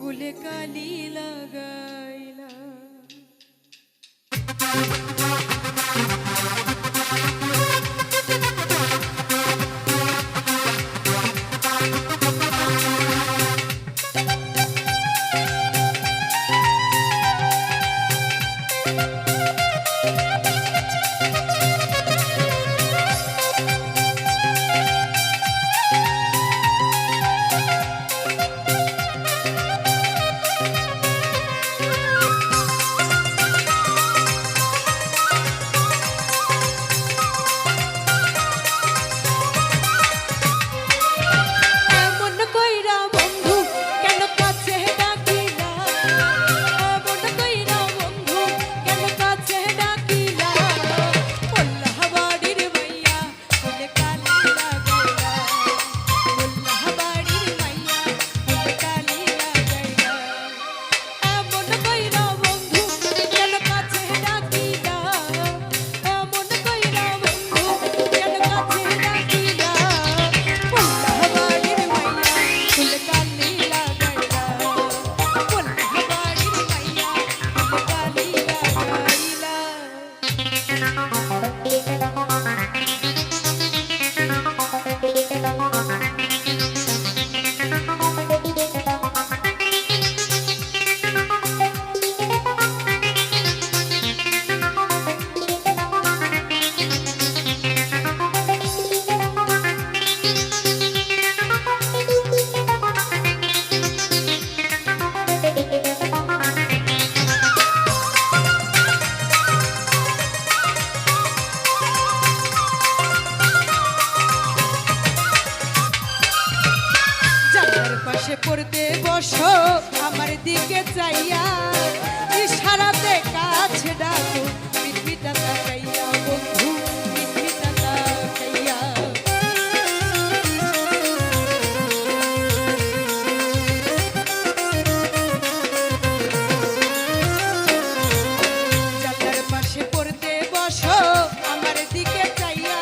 ফুলে কালি লাগাইলা। পাশে পড়তে বসো আমার দিকে চাইয়া, ইশারাতে কাছে ডাকো মিটমিটা তাকাইয়া, বন্ধু মিটমিটা তাকাইয়া। জানলার পাশে পড়তে বসো আমার দিকে চাইয়া,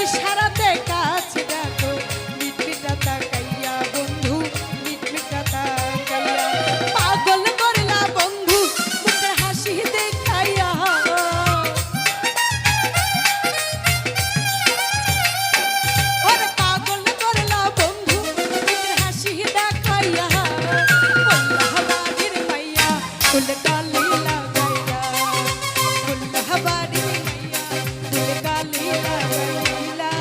ইশারাতে কাছে ডাকো মিটমিটা তাকাইয়া, বন্ধু মিটমিটা তাকাইয়া। পাগল করলা বন্ধু মুখে হাসি দেখাইয়া, ওরে পাগল করলা বন্ধু মুখে হাসি দেখাইয়া, বল্লাহ বাড়ির মাইয়া ফুলে কালি লাগাইলা, বল্লাহ বাড়ির মাইয়া ফুলে কালি লাগাইলা।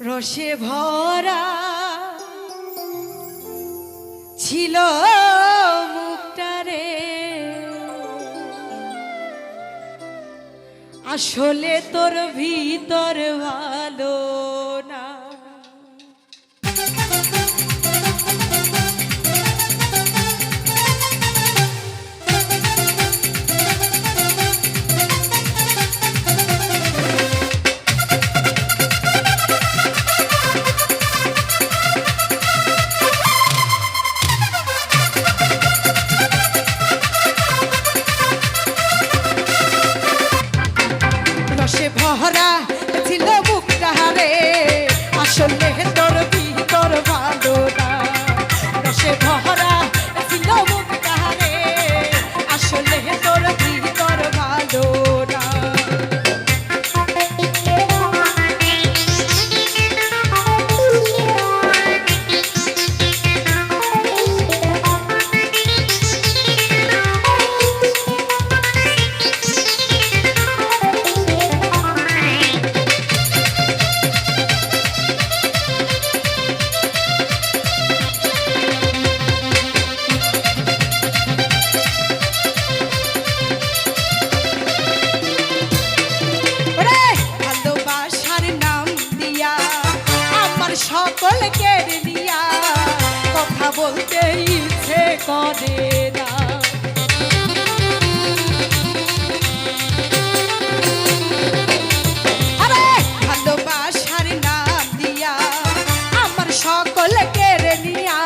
রসে ভরা ছিল মুখটারে, আসলে তোর ভিতর ভালো না। রসে ভরা ছিল মুখটারে, আসলে তোর ভিতর ভালো না। রসে ভরা ছিল মুখটারে, আসলে তোর ভিতর ভালো না। সকল কেড়ে নিয়া কথা বলতে ইচ্ছে করে না। আরে ভালোবাসার নাম দিয়া আমার সকল কেড়ে নিয়া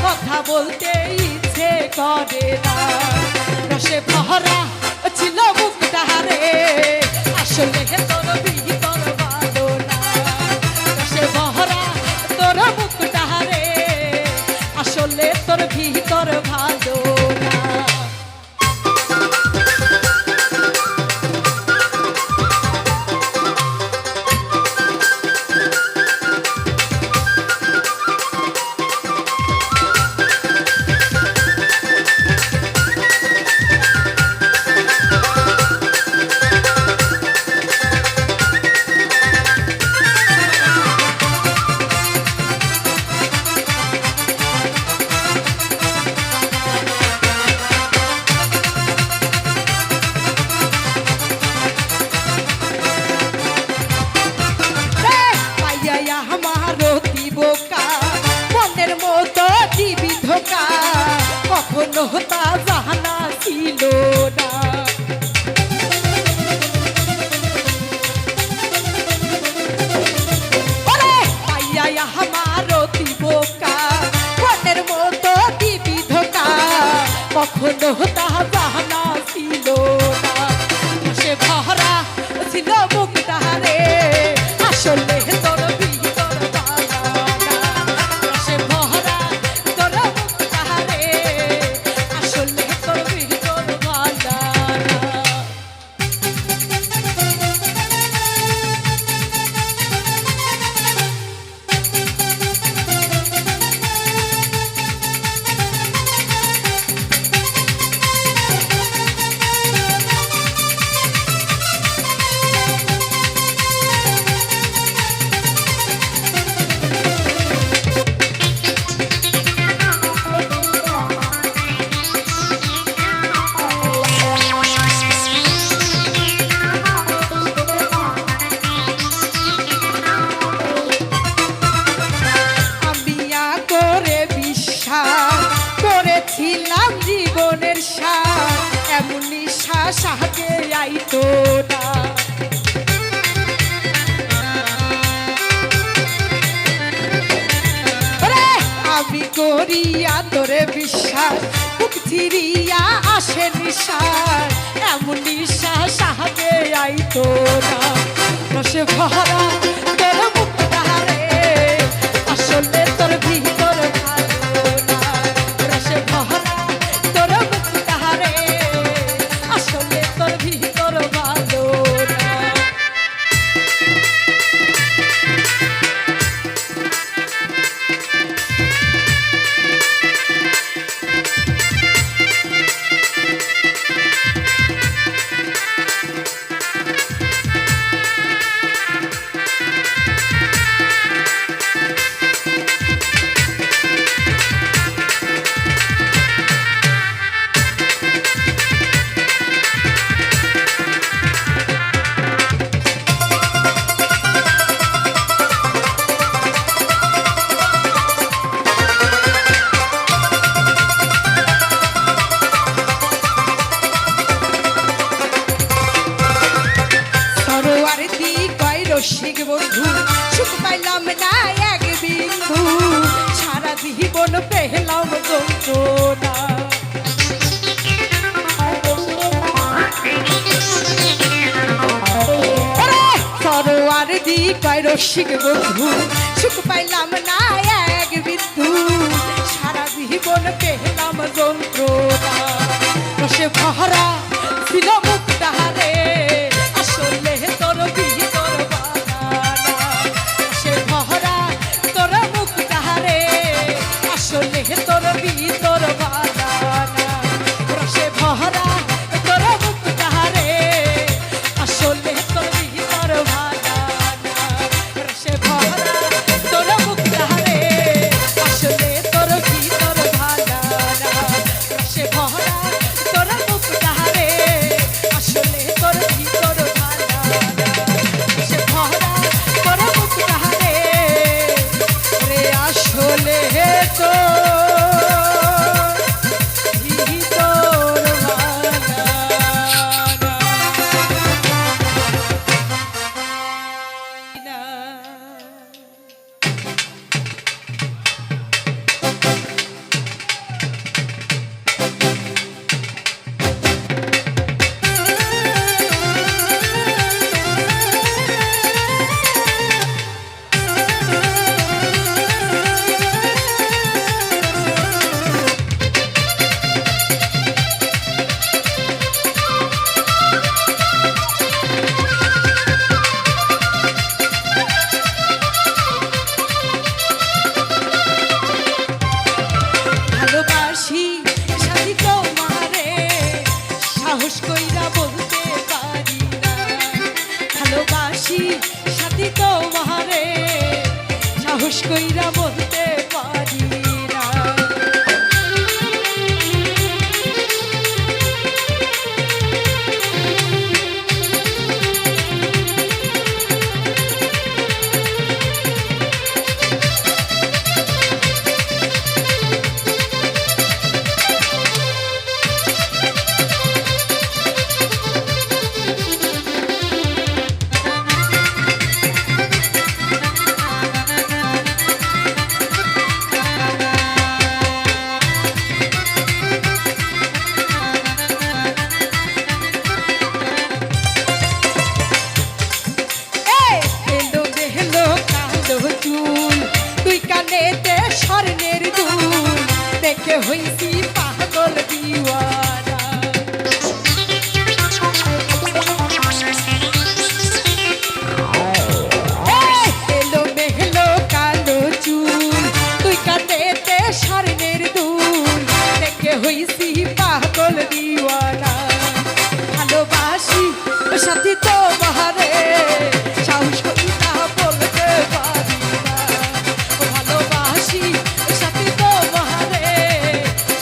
কথা বলতে ইচ্ছে করে না। রসে ভরা ছিল মুখটারে, আসলে তোর ভিতর ভালো না। রসে ভরা তোর মুখটারে, আসলে তোর ভিতর ভালো না। কখনো তা জানা ছিল না। ওরে পাইয়া আমার দিবকা মনের মতো দিবি ধোকা, কখনো তা জানা ছিল না। সে ভরা ছিল মুখটারে, আসলে তোর ভিতর ভালো না। সে ভরা তোর মুখটারে, আসলে তোর ভিতর ভালো না। করেছিলাম জীবনের সাথ, এমন নিঃশ্বাস আগে আইতো না। আমি করিয়া তোরে বিশ্বাস, বুক চিরিয়া আসে নিঃশ্বাস, এমন নিঃশ্বাস আগে আইতো না। রসে ভরা তোর মুখটারে, আসলে তোর ভিতর ভালো না। রসে ভরা তোর মুখটারে, আসলে তোর ভিতর ভালো না। পেলাম যন্ত্রণা। সরোয়ার দি কয় রসিক বন্ধু সুখ পাইলাম না এক বিন্দু, সারা জীবন পেলাম যন্ত্রণা। রসে ভরা ছিল মুক্তাহারে আসলে তোর ভিতর বানানা। রসে ভরা তোর মুক্তাহারে আসলে তোর ভিতর বানানা। রসে ভরা তোর মুক্তাহারে আসলে তোর ভিতর বানানা। রসে ভরা তোর মুক্তাহারে আসলে তোর ভিতর বানানা। রসে ভরা তোর মুক্তাহারে আসলে তোর ভিতর বানানা। রসে ভরা তোর মুক্তাহারে রে আসলে ভালোবাসি সাথী তোমারে সাহস কইরা বলতে পারি না। ভালোবাসি সাথী তোমারে সাহস কইরা বলতে পারি না। স্বর্ণের দুল দেখে হইছি পাগল দিওয়ানা। এলো মেহলো কালো চুল তুই কানেতে স্বর্ণের দুল দেখে হইছি পাগল দিওয়ানা। ভালোবাসি সাথী তোমারে সাহস কইরা বলতে পারি না। ভালোবাসি সাথী তোমারে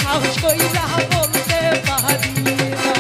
সাহস কইরা বলতে পারি না।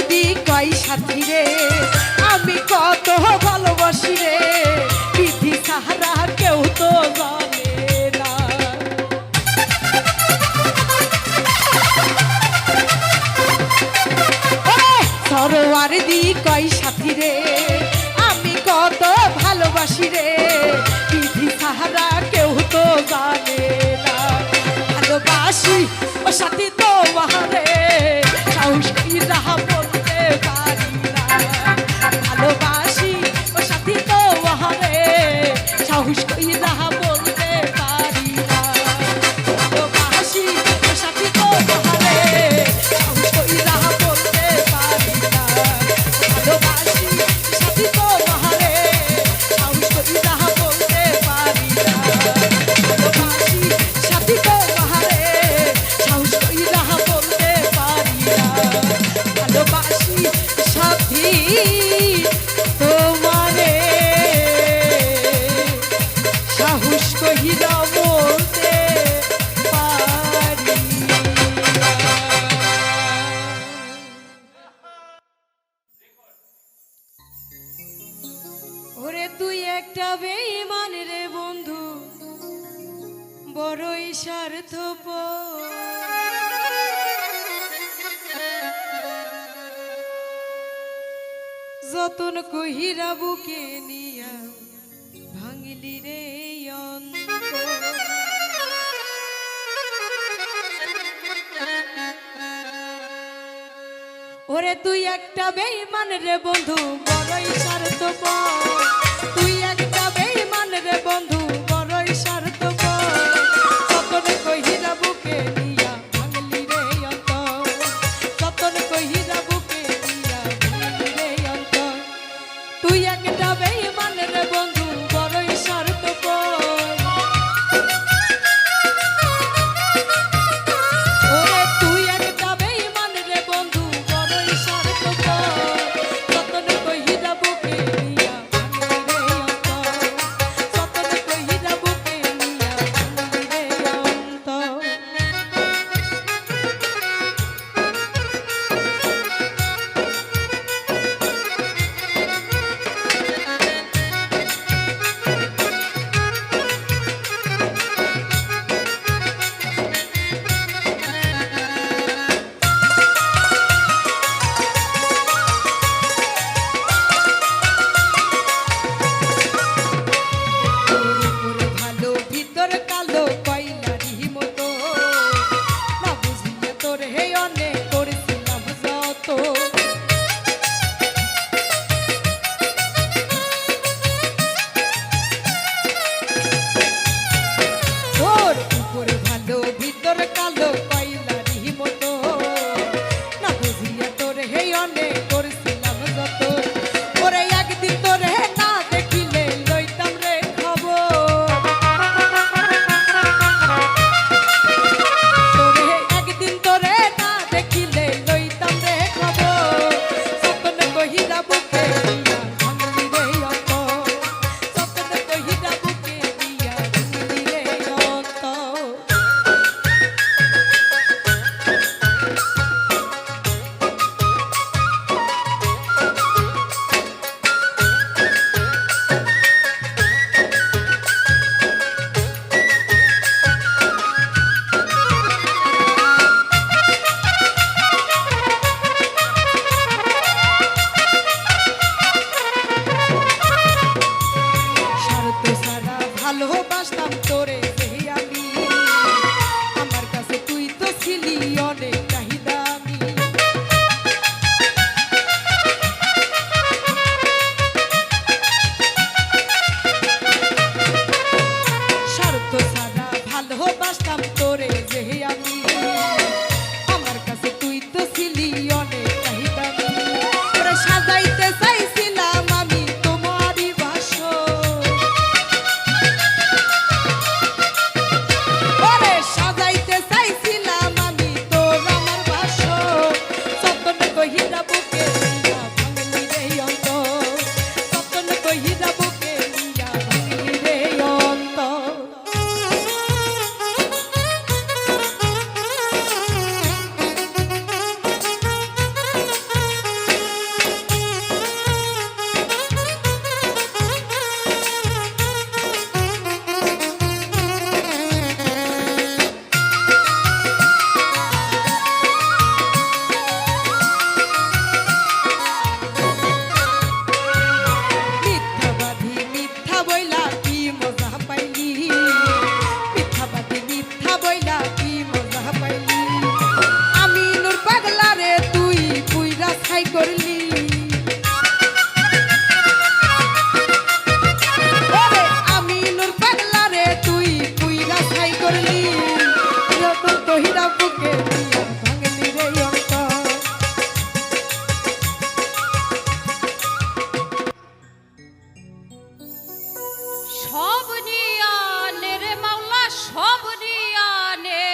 দি কয় সাথী রে আমি কত ভালোবাসি রে বিধি সাহারা কেউ তো জানে না সরোয়ার দি কয় সাথী রে আমি কত ভালোবাসি রে বিধি সাহারা কেউ তো জানে না ভালোবাসি ও সাথী তো মহারে সাহস কইরা বলতে পারি না ভালোবাসি ও সাথী তো মহারে সাহস কইরা বলতে পারি না ভালোবাসি ও সাথী তো মহারে সাহস কইরা বলতে পারি না ভালোবাসি সাথী তো মহারে সাহস কইরা বলতে পারি না ভালোবাসি সাথী তো মহারে সাহস কইরা বলতে পারি না ভালোবাসি সাথী তোমারে সাহস কইরা বলতে পারি ওরে তুই একটা বেঈমান রে বন্ধু বড়ই স্বার্থপর যতন কহিরা বুকে নিয়া ভাঙিলি রে অন্তর ওরে তুই একটা বেঈমান রে বন্ধু বড়ই স্বার্থপর তুই একটা বেঈমান রে বন্ধু বড়ই স্বার্থপর যতন কহিরা বুকে নিয়া ভাঙলি রে অন্তর যতন কহিরা বুকে নিয়া ভাঙলি রে অন্তর তুই একটা বেঈমান রে বন্ধু বড়ই স্বার্থপর ওরে তুই একটা বেঈমান রে বন্ধু বড়ই স্বার্থপর যতন কহিরা বুকে নিয়া ভাঙলি রে অন্তর যতন কহিরা বুকে নিয়া ভাঙলি রে অন্তর উপরে ভালো ভিতর কালো কয়লারি মতো না বুঝিয়ে তোর হে অনেক করেছিলাম যত তোর উপরে ভালো ভিতর কালো কয়লারি মতো না বুঝিয়ে তোর হে অনেক করেছিলাম যত ওরে একদিন তোর হে না দেখিলে লইতাম রে খবর তোরে একদিন তোরে না দেখিলে লইতাম রে খবর সপন কহিরা বুকে দিয়া ভাঙলি রে অন্তর সপন কহিরা বুকে দিয়া ভাঙলি রে অন্তর শরত সারা ভালোবাসতাম তোরে যে আমি আমার কাছে তুই তো ছিলি অনেক চাহিদা আমি শরত সারা ভালোবাসতাম তোরে যে আমি আমার কাছে তুই তো ছিলি অনেক চাহিদা আমি ওরে সাজাইতে চাইছিলাম আমি তোমারই বাসর ওরে সাজাইতে চাইছিলাম আমি তোর আমার বাসর সপন কহিরা বুকে নিয়া ভাঙলি রে অন্তর সপন কহিরা বুকে নিয়া ভাঙলি রে অন্তর ছাই করলি ওরে আমি নূর পাগলা রে তুই পুইরা ছাই করলি যতন কহিরা বুকে দিয়া ভাঙলি রে অন্তর সব নিয়ানে রে মাওলা সব নিয়ানে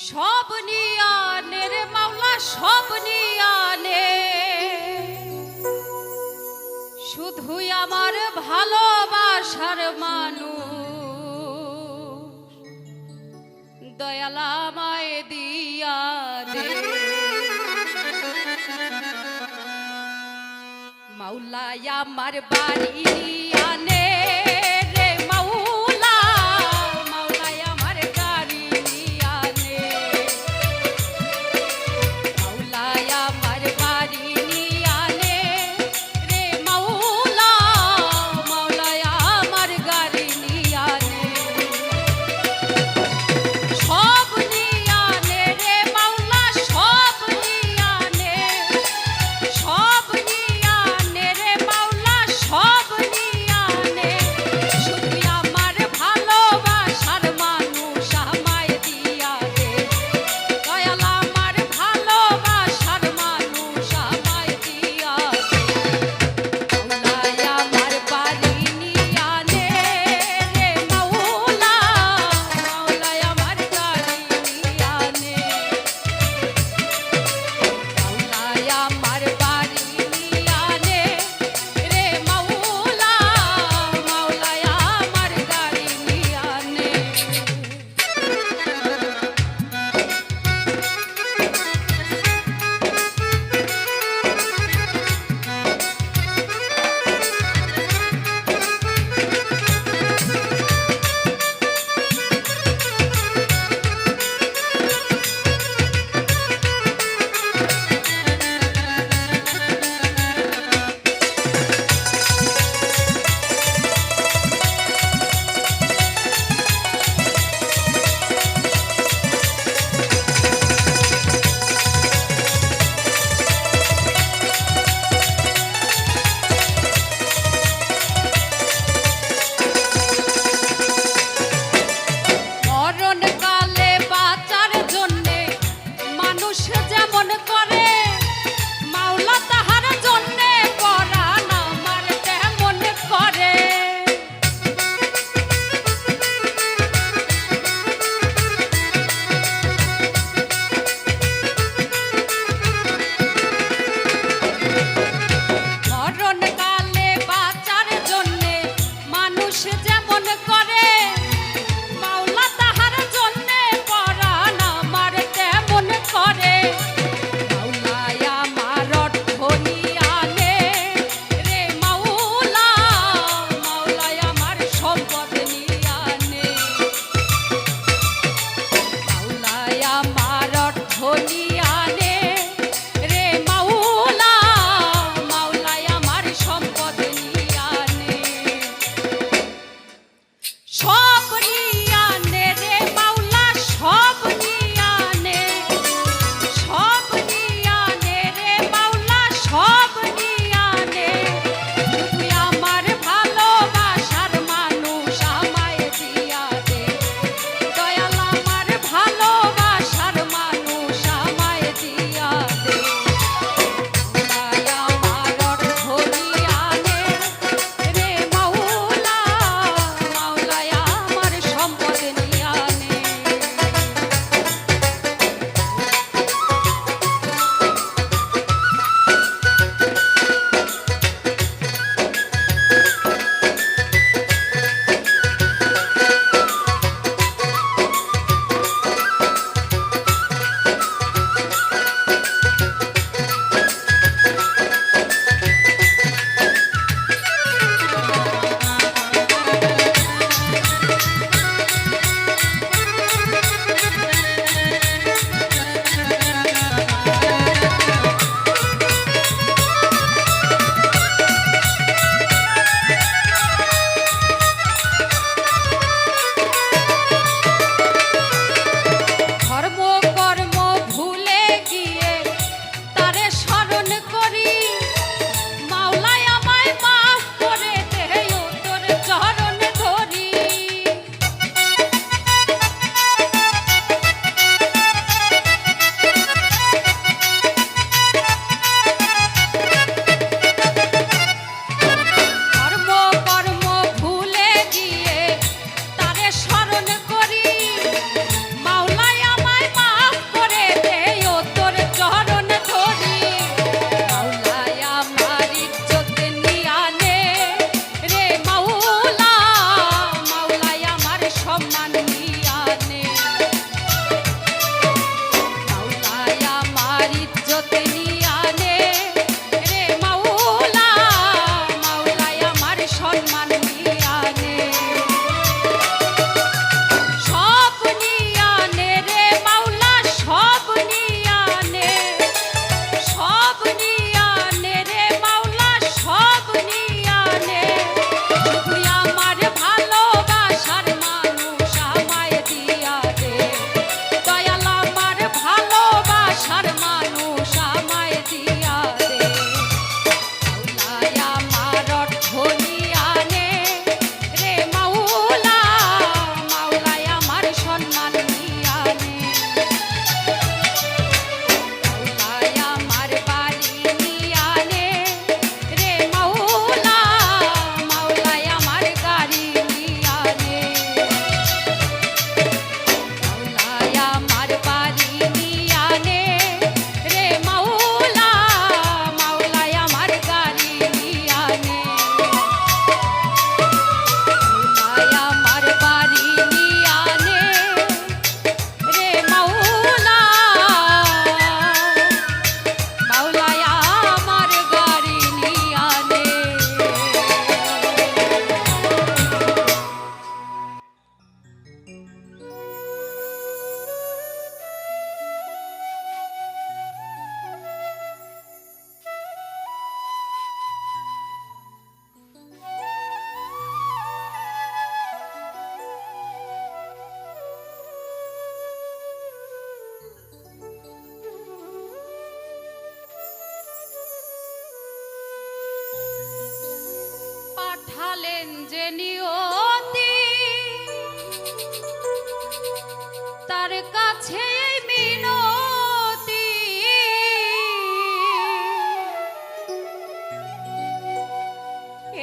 সব নিয়ানে রে মাওলা সব নিয়ানে শুধুই আমার ভালোবাসার মানুষ দয়ালামায় দিয়া দে মাওলা আমার বাড়ি আনে রে মাওলা মাওলা আমার গাড়ি আনে মাওলা আমার বাড়ি আনে রে মাওলা মাওলা আমার গাড়ি আনে সব নিয়ানে রে মাওলা সব নিয়ানে সব নিয়ানে রে মাওলা সব নিয়ানে যে নিয়তি তার কাছে এই মিনতি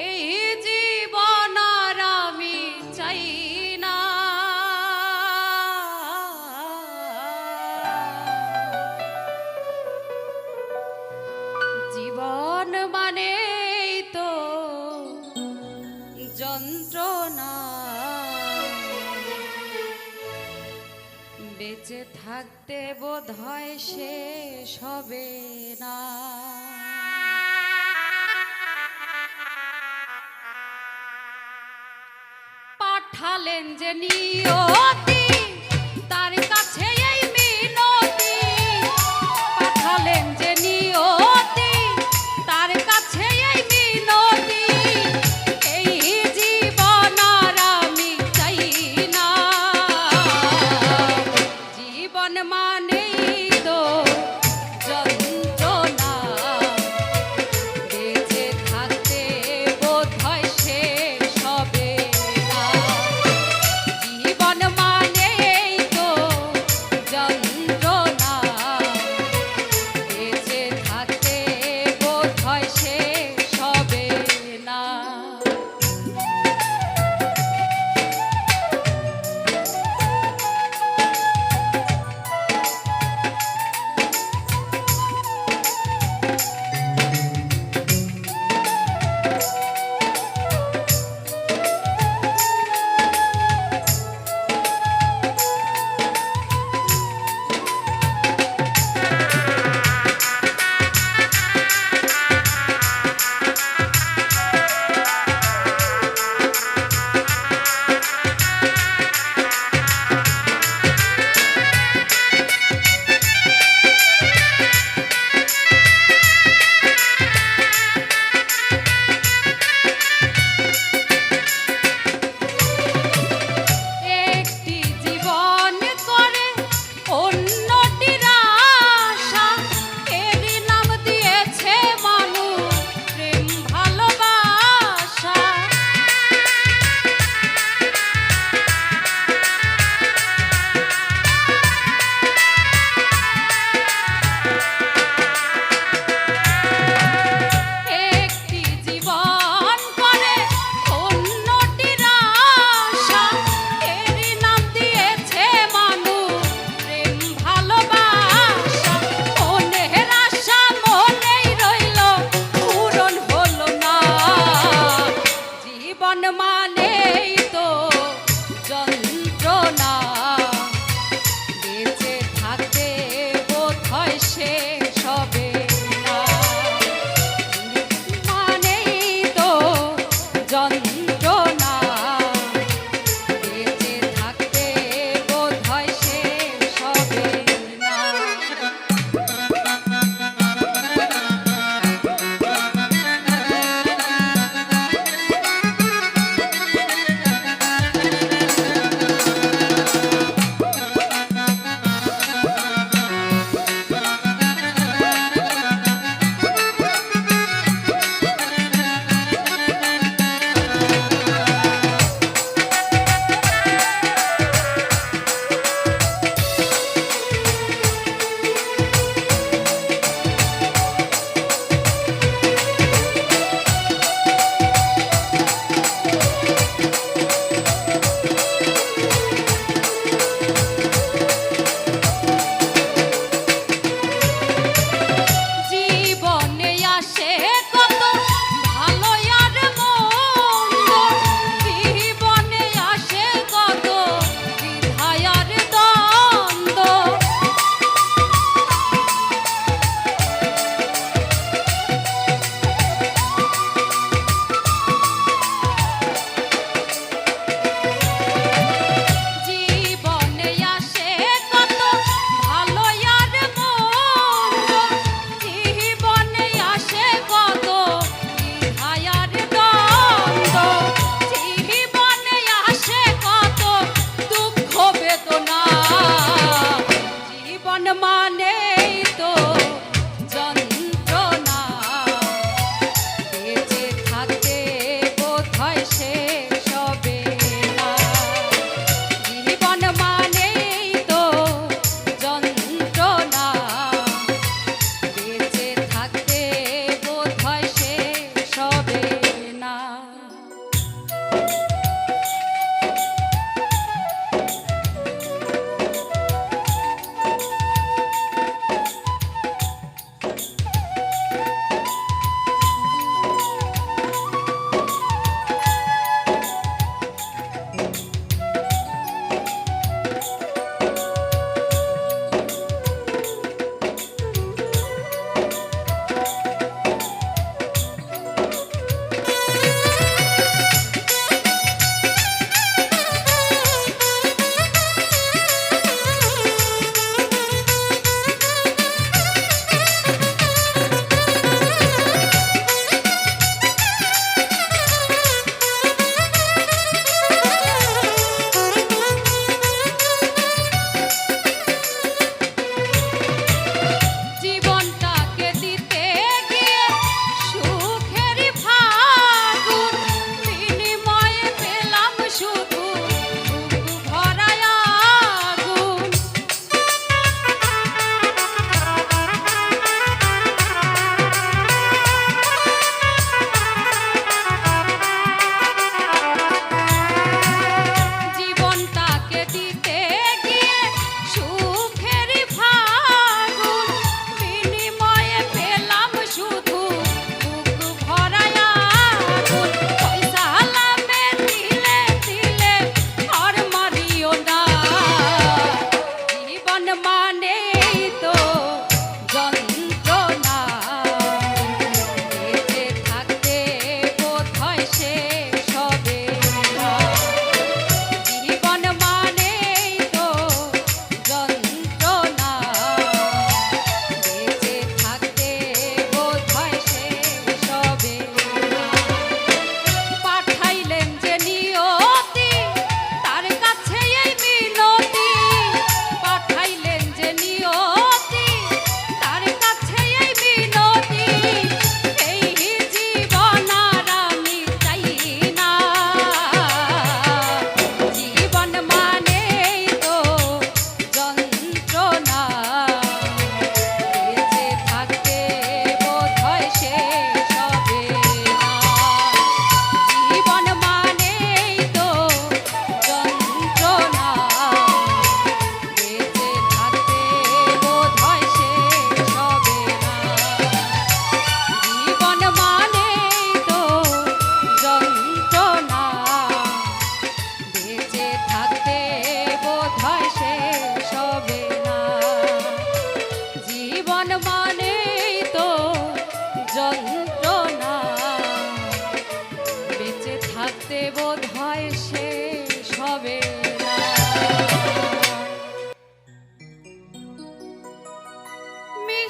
এই জীবন আর আমি চাই না জীবন মানেই তো যন্ত্রণা বেঁচে থাকতে বোধ হয় শেষ হবে না পাঠালেন যে নিয়তি তার কাছে এই মিনতি পাঠালেন যে নিয়তি তার কাছে এই মিনতি এই জীবন আর আমি চাই না জীবন মানেই তো যন্ত্রণা বেঁচে থাকতে বোধ হয় শেষ হবে না জীবন মান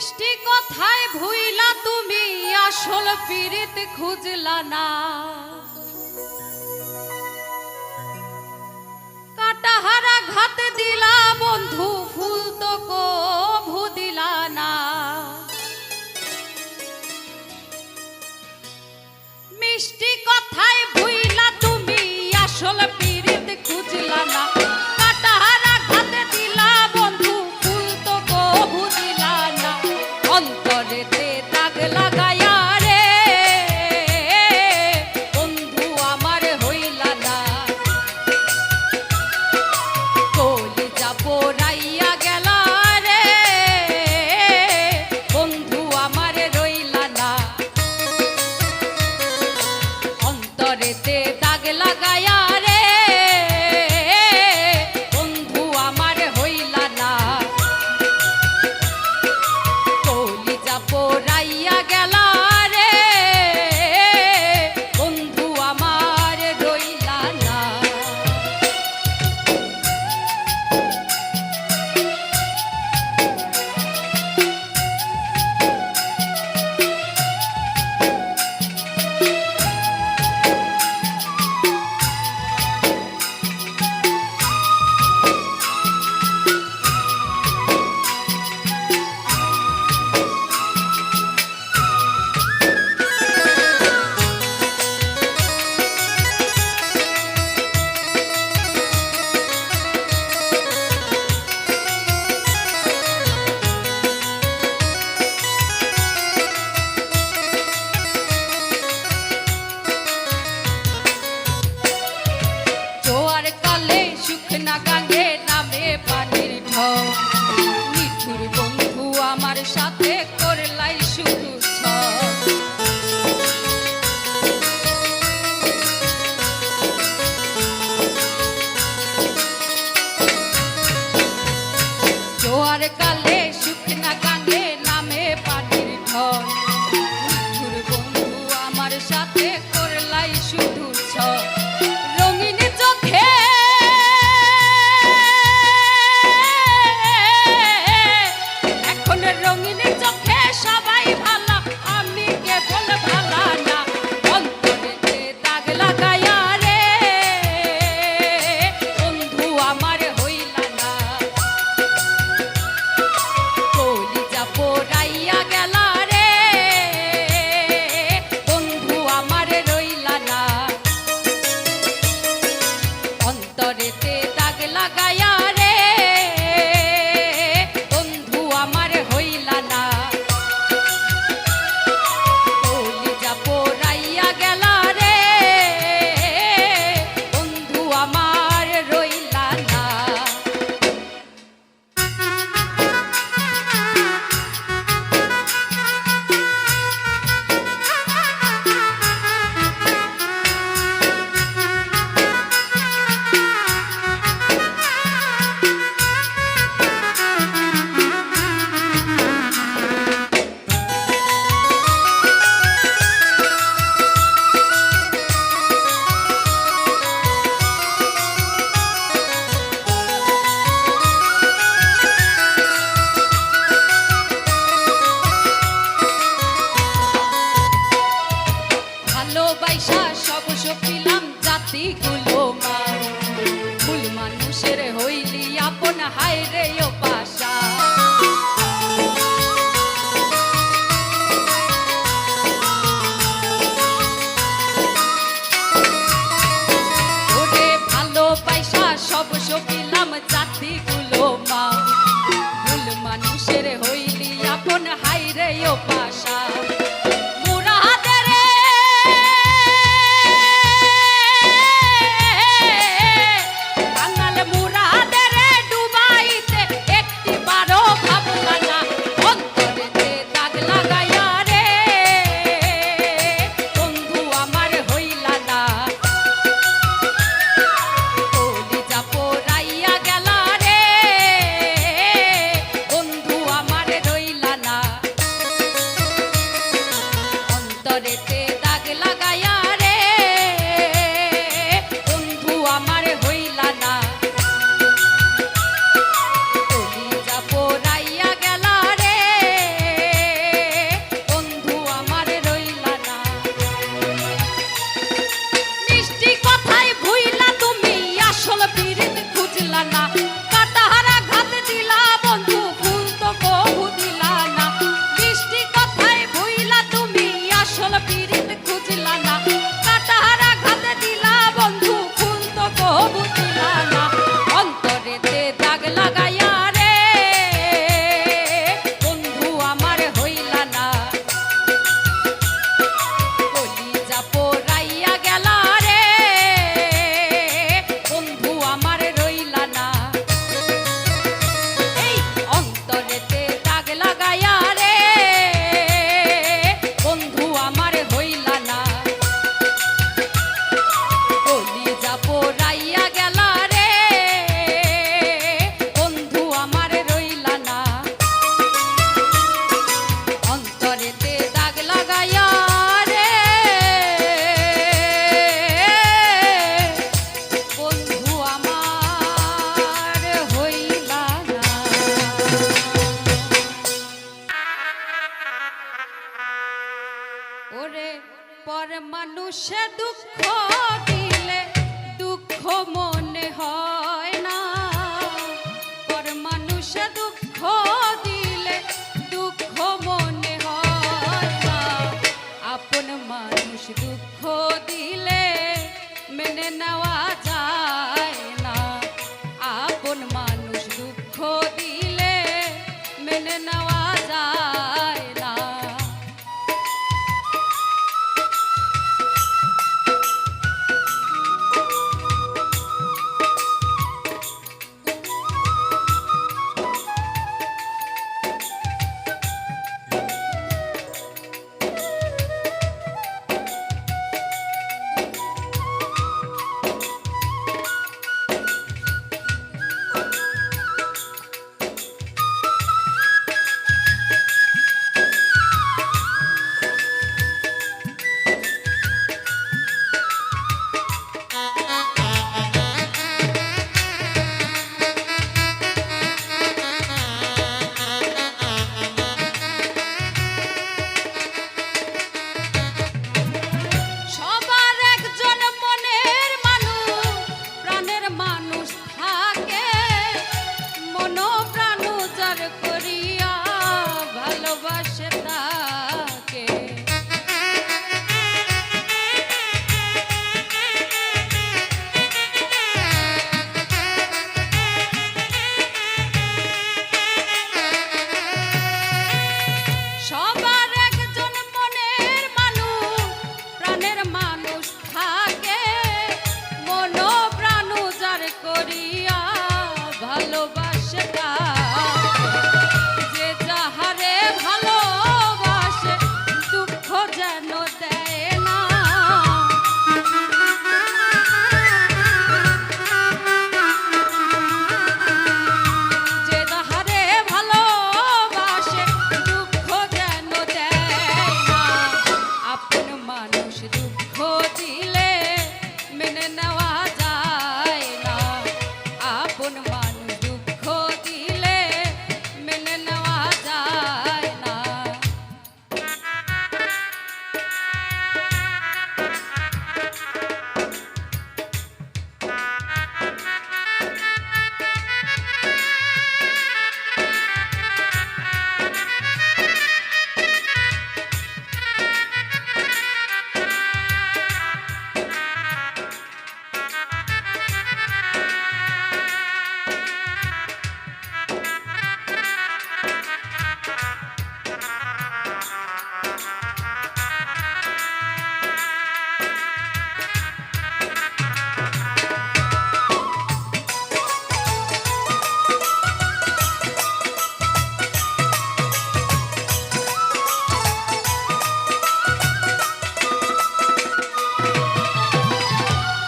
মিষ্টি কথায় ভুইলা তুমি আসল পীড়িত খুঁজলা না, কাটাহারা ঘাত দিলা বন্ধু ফুল তো কভু দিলা না। মিষ্টি কথায় ভুইলা তুমি আসল পীড়িত খুঁজলা না, কাটাহারা ঘাত দিলা বন্ধু ফুল তো কভু দিলা না। অন্তরেতে দাগ লাগায়া রে বন্ধু আমার হইলা না, কলিজা পোড়াইয়া গেলা রে বন্ধু আমার রইলা না। অন্তরেতে দাগ লাগায়া রে বন্ধু আমার হইলা না, কলিজা পোড়াইয়া গেলা রে বন্ধু আমার রইলা না। জোয়ার কালে শুকনা গাঙ্গে নামে পানির ঢেউ, নিঠুর বন্ধু আমার সাথে করলাই শুধু ছল। জোয়ার কালে শুকনা গাঙ্গে নামে পানির ঢেউ, নিঠুর বন্ধু আমার সাথে করলাই শুধু ছল। রঙিন চোখে এখন রঙিন চোখে সবাই ভালা, আমি কেবল ভালা না। অন্তরেতে দাগ লাগায়া রে বন্ধু আমার হইলা না, কলিজা পোড়াইয়া গেলা রে বন্ধু আমার রইলা না। অন্তরেতে দাগ লাগায়া রে বন্ধু আমার হইলা না, কলিজা পোড়াইয়া গেলা রে বন্ধু আমার রইলা না। ভালোবাসা সব সপিলাম জাতিগুলো মা, ভুল মানুষের হইলি আপন হায় রে ও পাশা। ওরে ভালোবাসা সব সপিলাম জাতিগুলো মা, ভুল মানুষের হইলি আপন হায় রে ও পাশা। মানুষে দুঃখ দিলে দুঃখ মনে হয় না, পর মানুষে দুঃখ দিলে দুঃখ মনে হয় না, আপন মানুষ দুঃখ দিলে মেনে নেওয়া যায় না, আপন মানুষ দুঃখ দিলে মেনে নেওয়া যায় না। সবার একজন মনের মানুষ, প্রাণের মানুষ থাকে, মন প্রাণ উজাড় করিয়া ভালোবাসে তাকে। সবার একজন মনের মানুষ, প্রাণের মানুষ থাকে, মন প্রাণ উজাড় করিয়া ভালোবাসে তাকে। যে যাহারে ভালোবাসে দুঃখ যেন দেয় না, যে যাহারে ভালোবাসে দুঃখ যেন দেয় না, আপন মানুষ দুঃখ দিলে মেনে নেওয়া যায় না, আপন মানুষ দুঃখ দিলে মেনে নেওয়া যায় না।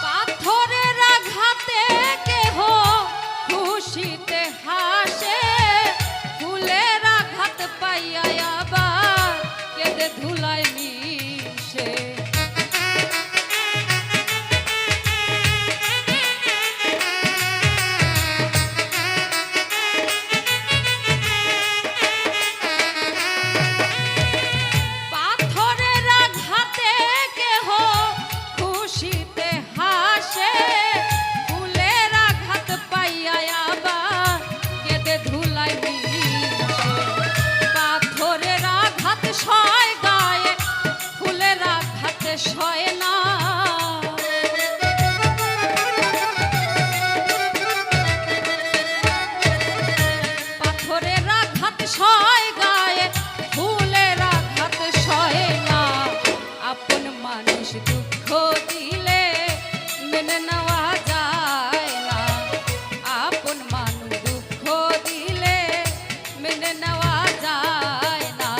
পাথরের আঘাতে কেহ খুশিতে হাসে, ফুলের আঘাত পাইয়া আবার কেঁদে ধুলায় মিশে। পাথরের আঘাতে কেহ খুশিতে হাসে, ফুলের আঘাত পাইয়া আবার কেঁদে ধুলায় মিশে। পাথরের আঘাত সয় গায়ে, ফুলের আঘাত সয় না, পাথরের আঘাত সয় গায়ে, ফুলের আঘাত সয় না, আপন মানুষ দুঃখ দিলে মেনে নেওয়া যায় না, আপন মানুষ দুঃখ দিলে মেনে নেওয়া যায় না।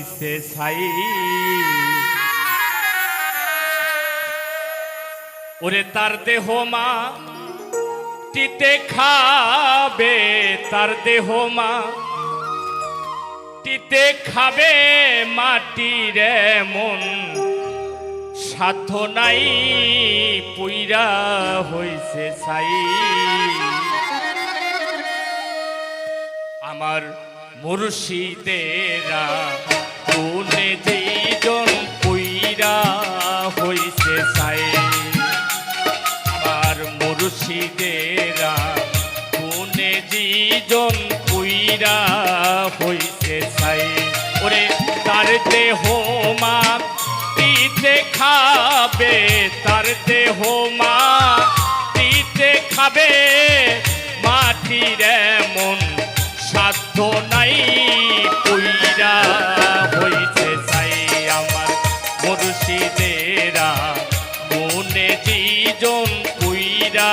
হইছে ছাই। ওরে তার দেহ মা টিতে খাবে, তার দেহ মা টিতে খাবে, মাটির মন সাধ্য নাই, পুইরা হইছে ছাই। আমার মুর্শিদেরা কোনে যেইজন পুইরা হইছে ছাই। আমার মুর্শিদেরা কোনে যেইজন পুইরা হইছে ছাই। ওরে তার দেহ মা টিতে খাবে, তার দেহ মা টিতে খাবে, মাটির মন সাধ্য নাই, পুইরা হইছে ছাই। আমার মুর্শিদেরা মনে যেজন পুইরা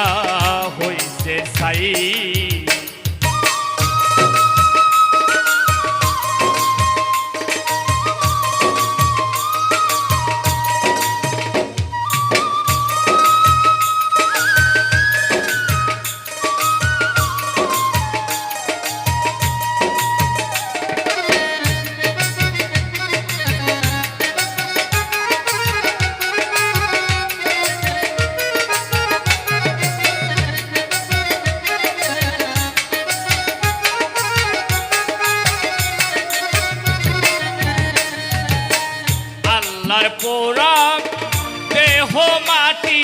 হইছে ছাই। আল্লাহর পোড়া দেহ মাটি,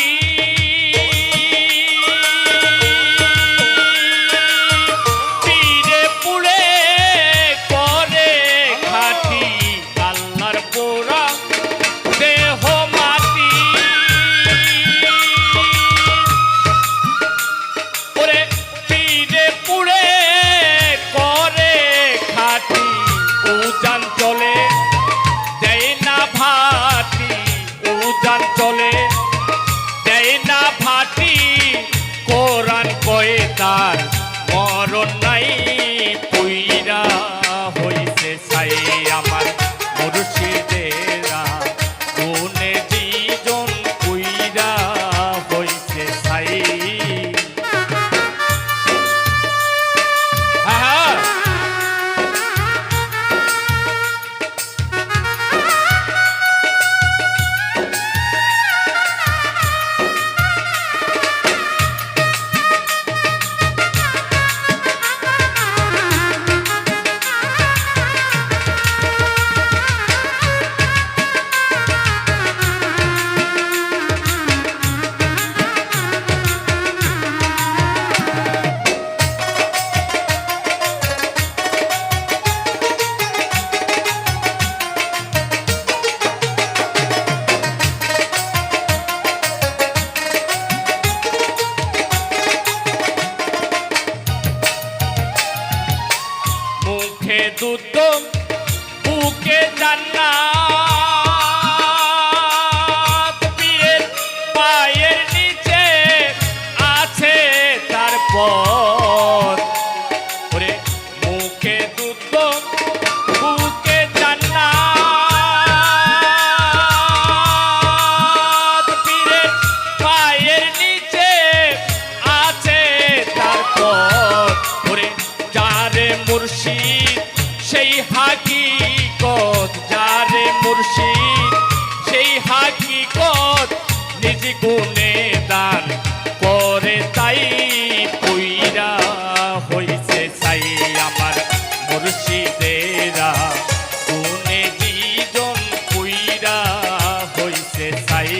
পীরে পুড়ে করে খাটি। আল্লাহর পোড়া দেহ মাটি, ওরে পীরে পুড়ে করে খাটি। উজান চলে দেয় না ভাটি, উজান চলে দেয় না ভাটি। কোরআন কয়ে তার মরণ নাই, পুইরা হইছে ছাই। আমার মুর্শিদেরা কোনে যেজন পুইরা হইছে ছাই। হ্যাঁ মুখে দুধ বুকে জান্নাত, পীরের পায়ের নিচে আছে তার পথ। ওরে মুখে দুধ বুকে জান্নাত, পীরের পায়ের নিচে আছে তার পথ। ওরে যারে মুর্শিদ সেই হাকিকত, যারে মুর্শিদ সেই হাকিকত, নিজ গুণে দান করে তাই, পুইরা হইছে ছাই। আমার মুর্শিদেরা গুণে যেজন পুইরা হইছে ছাই।